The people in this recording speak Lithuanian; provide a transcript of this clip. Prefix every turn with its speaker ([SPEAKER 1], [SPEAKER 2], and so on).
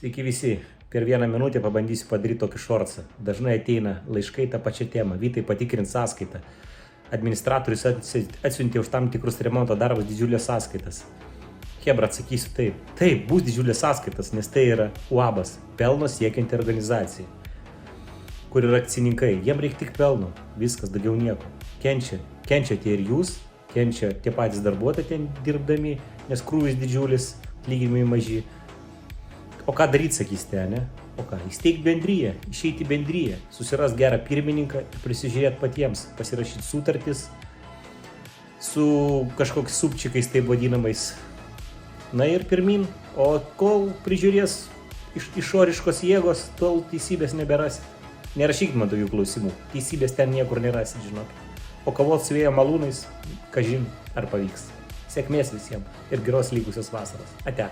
[SPEAKER 1] Sveiki visi. Per vieną minutę pabandysiu padaryti tokį šorcą. Dažnai ateina laiškai tą pačią temą. Vytai patikrint sąskaitą. Administratorius atsiuntė už tam tikrus remonto darbus didžiulės sąskaitas. Hebra, atsakysiu taip. Taip, bus didžiulės sąskaitas, nes tai yra UABas, pelno siekianti organizacija, kur yra akcininkai. Jiem reikia tik pelno. Viskas, daugiau nieko. Kenčiate ir jūs, kenčia tie patys darbuotojai ten dirbdami, nes krūvis didžiulis, atlyginimai maži. O ką daryti, sakysite, ne? O ką? Įsteigti bendryją, išeiti į bendryją, susiras gerą pirmininką ir prisižiūrėti patiems, pasirašyti sutartis su kažkokiais subčikais taip vadinamais. Na ir pirmin, o kol prižiūrės išoriškos jėgos, tol teisybės neberasit. Nerašykit man tokių klausimų, teisybės ten niekur nerasit, žinokit. O kovot su vėjo malūnais, kažin ar pavyks. Sėkmės visiems ir geros likusios vasaros. Ate.